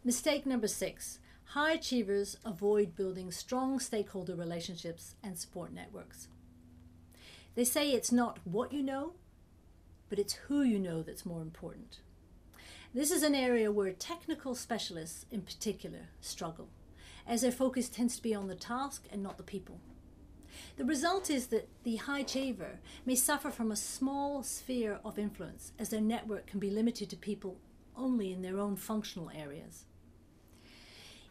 Mistake number 6. High achievers avoid building strong stakeholder relationships and support networks. They say it's not what you know, but it's who you know that's more important. This is an area where technical specialists in particular struggle, as their focus tends to be on the task and not the people. The result is that the high achiever may suffer from a small sphere of influence, as their network can be limited to people only in their own functional areas.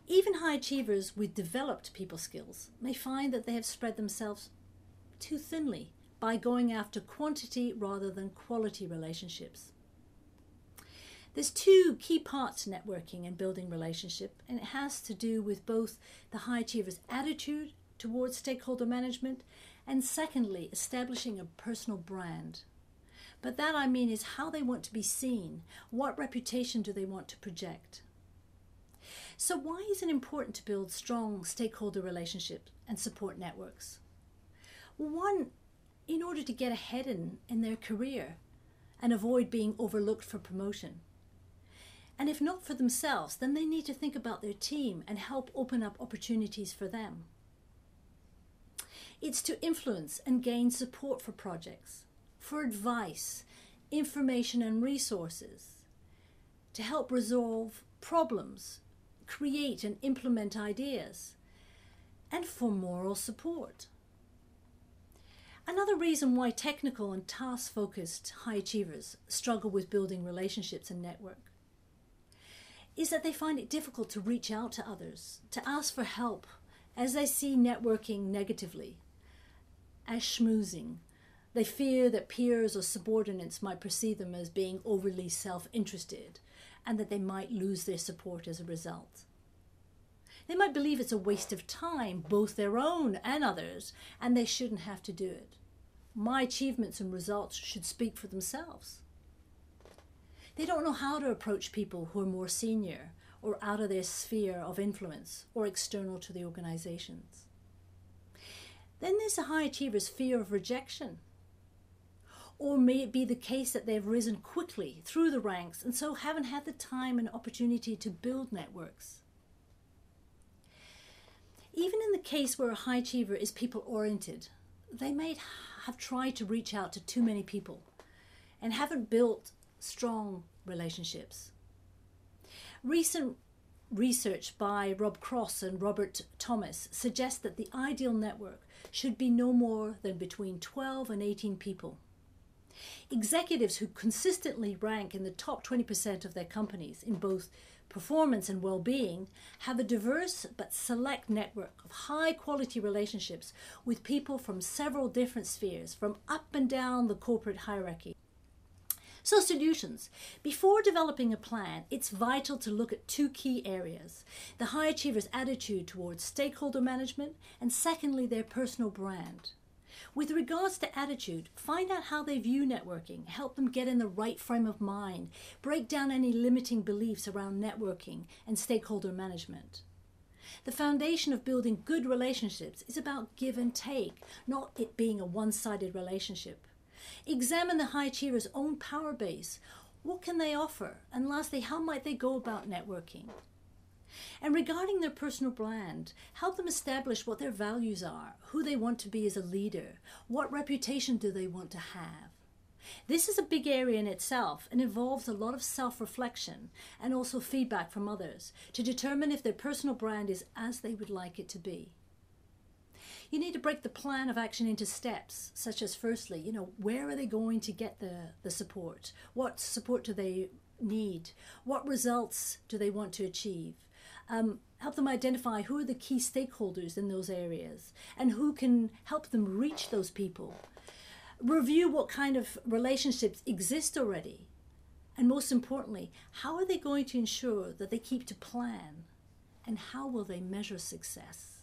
Even high achievers with developed people skills may find that they have spread themselves too thinly by going after quantity rather than quality relationships. There's two key parts to networking and building relationship, and it has to do with both the high achiever's attitude towards stakeholder management and secondly, establishing a personal brand. But that I mean is how they want to be seen. What reputation do they want to project? So why is it important to build strong stakeholder relationships and support networks? Well, one, in order to get ahead in their career and avoid being overlooked for promotion. And if not for themselves, then they need to think about their team and help open up opportunities for them. It's to influence and gain support for projects, for advice, information and resources, to help resolve problems, create and implement ideas, and for moral support. Another reason why technical and task-focused high achievers struggle with building relationships and network is that they find it difficult to reach out to others, to ask for help, as they see networking negatively, as schmoozing. They fear that peers or subordinates might perceive them as being overly self-interested and that they might lose their support as a result. They might believe it's a waste of time, both their own and others, and they shouldn't have to do it. My achievements and results should speak for themselves. They don't know how to approach people who are more senior or out of their sphere of influence or external to the organizations. Then there's the high achiever's fear of rejection. Or may it be the case that they've risen quickly through the ranks and so haven't had the time and opportunity to build networks. Even in the case where a high achiever is people-oriented, they may have tried to reach out to too many people and haven't built strong relationships. Recent research by Rob Cross and Robert Thomas suggests that the ideal network should be no more than between 12 and 18 people. Executives who consistently rank in the top 20% of their companies in both performance and well-being have a diverse but select network of high-quality relationships with people from several different spheres, from up and down the corporate hierarchy. So solutions. Before developing a plan, it's vital to look at two key areas: the high achiever's attitude towards stakeholder management, and secondly, their personal brand. With regards to attitude, find out how they view networking, help them get in the right frame of mind, break down any limiting beliefs around networking and stakeholder management. The foundation of building good relationships is about give and take, not it being a one-sided relationship. Examine the high achiever's own power base. What can they offer? And lastly, how might they go about networking? And regarding their personal brand, help them establish what their values are, who they want to be as a leader, what reputation do they want to have. This is a big area in itself and involves a lot of self-reflection and also feedback from others to determine if their personal brand is as they would like it to be. You need to break the plan of action into steps, such as firstly, where are they going to get the support? What support do they need? What results do they want to achieve? Help them identify who are the key stakeholders in those areas and who can help them reach those people. Review what kind of relationships exist already. And most importantly, how are they going to ensure that they keep to plan? And how will they measure success?